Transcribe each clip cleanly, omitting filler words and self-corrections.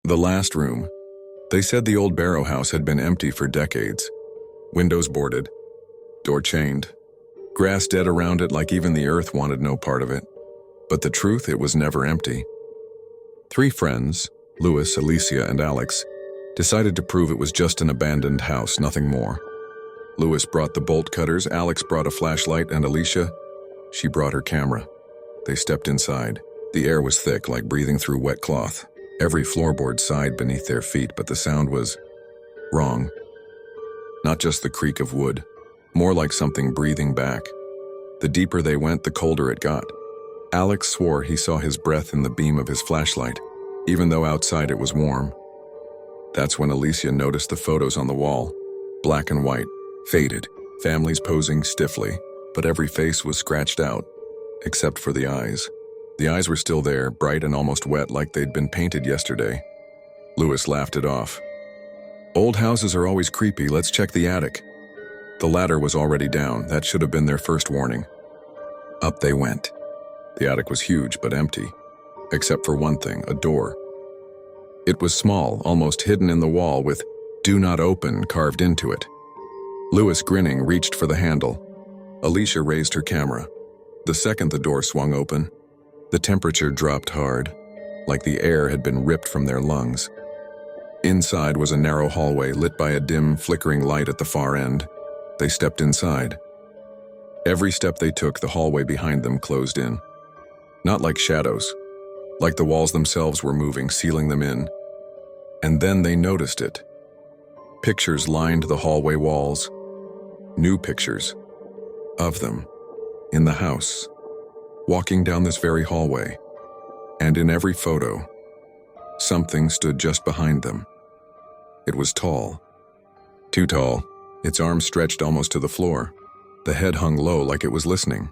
The last room. They said the old Barrow house had been empty for decades. Windows boarded, door chained, grass dead around it like even the earth wanted no part of it. But the truth, it was never empty. 3 friends, Louis, Alicia, and Alex, decided to prove it was just an abandoned house, nothing more. Louis brought the bolt cutters, Alex brought a flashlight, and Alicia, she brought her camera. They stepped inside. The air was thick, like breathing through wet cloth. Every floorboard sighed beneath their feet, but the sound was wrong. Not just the creak of wood, more like something breathing back. The deeper they went, the colder it got. Alex swore he saw his breath in the beam of his flashlight, even though outside it was warm. That's when Alicia noticed the photos on the wall. Black and white, faded, families posing stiffly, but every face was scratched out, except for the eyes. The eyes were still there, bright and almost wet like they'd been painted yesterday. Louis laughed it off. Old houses are always creepy, let's check the attic. The ladder was already down, that should have been their first warning. Up they went. The attic was huge but empty, except for one thing, a door. It was small, almost hidden in the wall with "Do Not Open" carved into it. Louis, grinning, reached for the handle. Alicia raised her camera. The second the door swung open, the temperature dropped hard, like the air had been ripped from their lungs. Inside was a narrow hallway lit by a dim, flickering light at the far end. They stepped inside. Every step they took, the hallway behind them closed in. Not like shadows, like the walls themselves were moving, sealing them in. And then they noticed it. Pictures lined the hallway walls. New pictures. Of them. In the house. Walking down this very hallway. And in every photo, something stood just behind them. It was tall. Too tall. Its arms stretched almost to the floor. The head hung low like it was listening.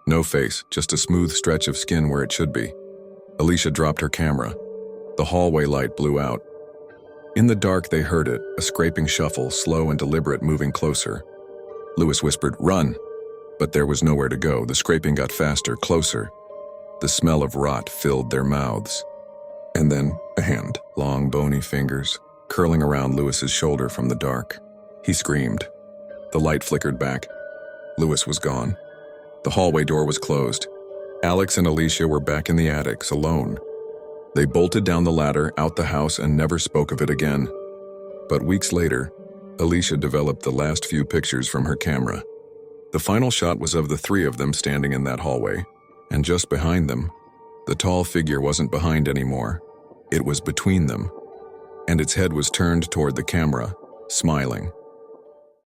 No face, just a smooth stretch of skin where it should be. Alicia dropped her camera. The hallway light blew out. In the dark they heard it, a scraping shuffle, slow and deliberate, moving closer. Louis whispered, "Run!" But there was nowhere to go. The scraping got faster, closer. The smell of rot filled their mouths. And then a hand, long bony fingers, curling around Louis's shoulder from the dark. He screamed. The light flickered back. Louis was gone. The hallway door was closed. Alex and Alicia were back in the attics, alone. They bolted down the ladder, out the house, and never spoke of it again. But weeks later, Alicia developed the last few pictures from her camera. The final shot was of the 3 of them standing in that hallway, and just behind them, the tall figure wasn't behind anymore. It was between them, and its head was turned toward the camera, smiling.